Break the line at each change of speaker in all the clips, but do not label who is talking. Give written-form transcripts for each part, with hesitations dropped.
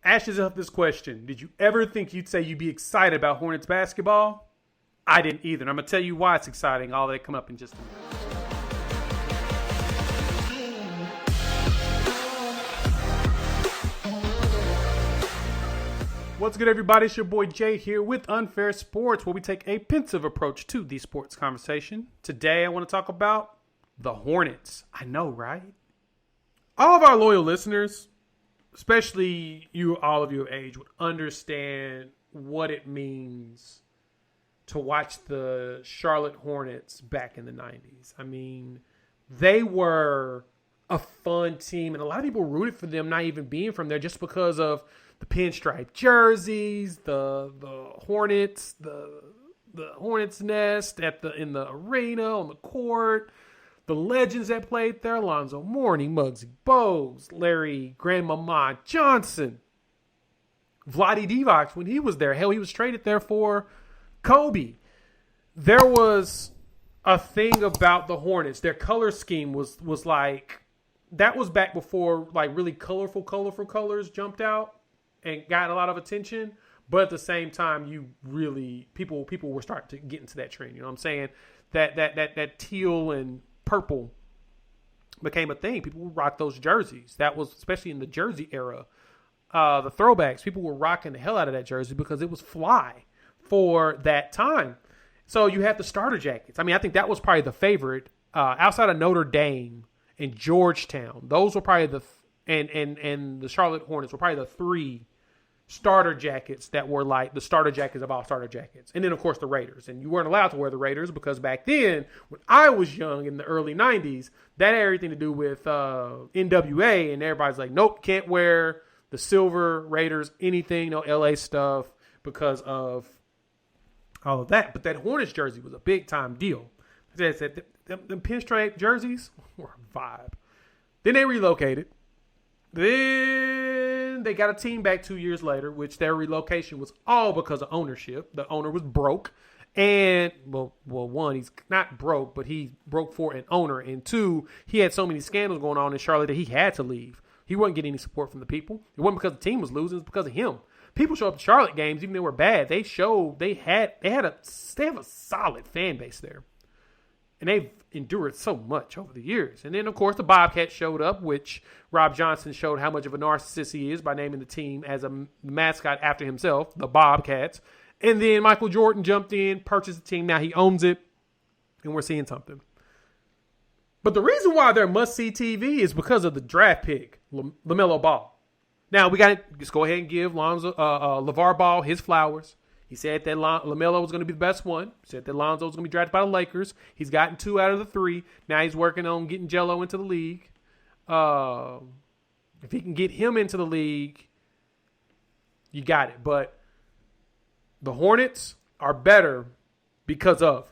Ask yourself this question. Did you ever think you'd say you'd be excited about Hornets basketball? I didn't either. And I'm going to tell you why it's exciting. All that come up in just a minute. What's good, everybody? It's your boy Jay here with Unfair Sports, where we take a pensive approach to the sports conversation. Today, I want to talk about the Hornets. I know, right? All of our loyal listeners, especially all of you of age, would understand what it means to watch the Charlotte Hornets back in the 90s. I mean, they were a fun team, and a lot of people rooted for them not even being from there just because of the pinstripe jerseys, the Hornets, the Hornets nest in the arena, on the court, the legends that played there, Alonzo Mourning, Muggsy Bogues, Larry Grandmama Johnson, Vlade Divac when he was there. Hell, he was traded there for Kobe. There was a thing about the Hornets. Their color scheme was like, that was back before like really colorful colors jumped out and got a lot of attention, but at the same time, people were starting to get into that trend. You know what I'm saying? That teal and purple became a thing. People would rock those jerseys. That was especially in the jersey era. The throwbacks, people were rocking the hell out of that jersey because it was fly for that time. So you had the starter jackets. I mean, I think that was probably the favorite outside of Notre Dame and Georgetown. Those were probably and the Charlotte Hornets were probably the three starter jackets that were like the starter jackets of all starter jackets. And then, of course, the Raiders. And you weren't allowed to wear the Raiders because back then, when I was young in the early 90s, that had everything to do with NWA. And everybody's like, nope, can't wear the silver Raiders, anything, no LA stuff because of all of that. But that Hornets jersey was a big-time deal. The pinstripe jerseys were a vibe. Then they relocated. Then they got a team back 2 years later, which their relocation was all because of ownership. The owner was broke. And, well, one, he's not broke, but he broke for an owner. And two, he had so many scandals going on in Charlotte that he had to leave. He wasn't getting any support from the people. It wasn't because the team was losing. It was because of him. People show up to Charlotte games, even though they were bad. They have a solid fan base there. And they've endured so much over the years. And then, of course, the Bobcats showed up, which Rob Johnson showed how much of a narcissist he is by naming the team as a mascot after himself, the Bobcats. And then Michael Jordan jumped in, purchased the team. Now he owns it, and we're seeing something. But the reason why they're must-see TV is because of the draft pick, LaMelo Ball. Now, we got to just go ahead and give LeVar Ball his flowers. He said that LaMelo was going to be the best one. He said that Lonzo was going to be drafted by the Lakers. He's gotten 2 out of the 3. Now he's working on getting Jello into the league. If he can get him into the league, you got it. But the Hornets are better because of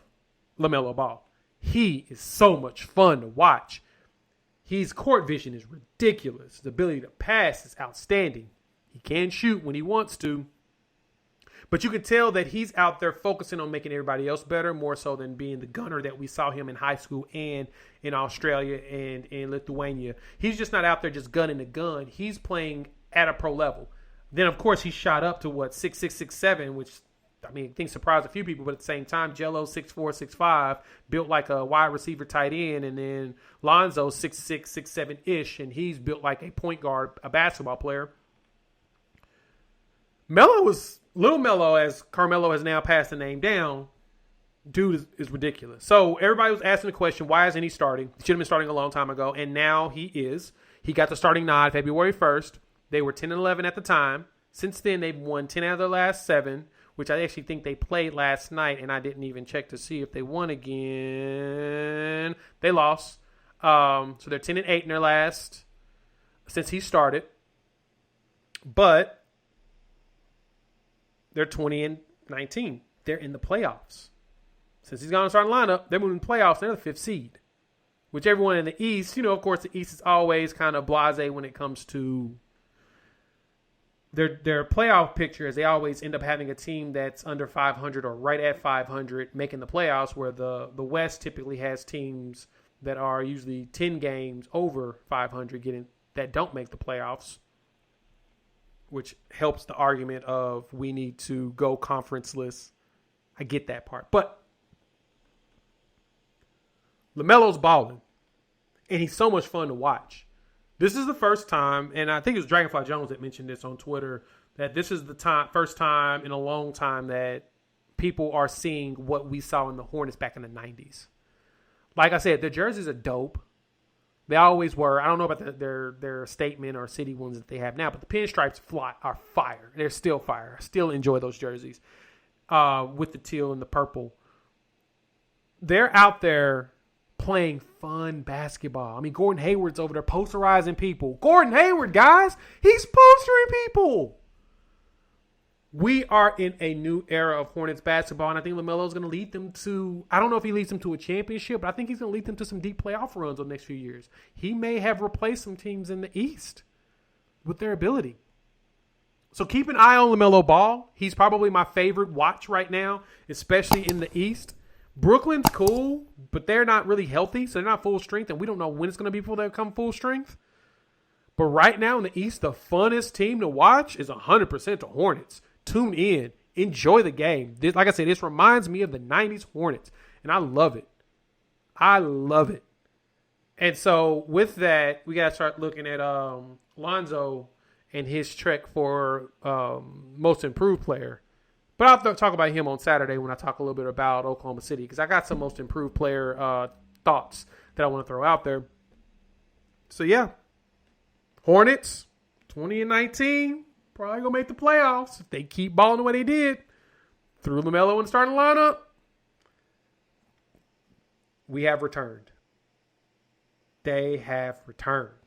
LaMelo Ball. He is so much fun to watch. His court vision is ridiculous. His ability to pass is outstanding. He can shoot when he wants to. But you can tell that he's out there focusing on making everybody else better, more so than being the gunner that we saw him in high school and in Australia and in Lithuania. He's just not out there just gunning the gun. He's playing at a pro level. Then, of course, he shot up to, 6'6", 6'7", which, I mean, I think surprised a few people. But at the same time, Jello 6'4", 6'5", built like a wide receiver tight end. And then Lonzo 6'6", 6'7"-ish, and he's built like a point guard, a basketball player. Little Melo, as Carmelo has now passed the name down, dude is ridiculous. So everybody was asking the question, why isn't he starting? He should have been starting a long time ago, and now he is. He got the starting nod February 1st. They were 10-11 at the time. Since then, they've won 10 out of their last 7, which I actually think they played last night, and I didn't even check to see if they won again. They lost. So they're 10-8 in their last since he started. But they're 20-19. They're in the playoffs. Since he's gone to starting lineup, they're moving to the playoffs. They're the 5th seed. Which everyone in the East, of course, the East is always kind of blasé when it comes to their playoff picture, as they always end up having a team that's under 500 or right at 500 making the playoffs, where the West typically has teams that are usually 10 games over 500 that don't make the playoffs. which helps the argument of we need to go conferenceless. I get that part. But LaMelo's balling, and he's so much fun to watch. This is the first time, and I think it was Dragonfly Jones that mentioned this on Twitter, that this is the first time in a long time that people are seeing what we saw in the Hornets back in the 90s. Like I said, their jerseys are dope. They always were. I don't know about their statement or city ones that they have now, but the pinstripes are fire. They're still fire. I still enjoy those jerseys with the teal and the purple. They're out there playing fun basketball. I mean, Gordon Hayward's over there posterizing people. Gordon Hayward, guys, he's postering people. We are in a new era of Hornets basketball, and I think LaMelo's going to lead them to, I don't know if he leads them to a championship, but I think he's going to lead them to some deep playoff runs over the next few years. He may have replaced some teams in the East with their ability. So keep an eye on LaMelo Ball. He's probably my favorite watch right now, especially in the East. Brooklyn's cool, but they're not really healthy, so they're not full strength, and we don't know when it's going to be before they come full strength. But right now in the East, the funnest team to watch is 100% the Hornets. Tune in. Enjoy the game. Like I said, this reminds me of the 90s Hornets, and I love it. I love it. And so with that, we got to start looking at Lonzo and his trek for most improved player. But I'll talk about him on Saturday when I talk a little bit about Oklahoma City, because I got some most improved player thoughts that I want to throw out there. So, yeah. Hornets, 20-19, probably going to make the playoffs if they keep balling the way they did. Threw LaMelo in the starting lineup. We have returned. They have returned.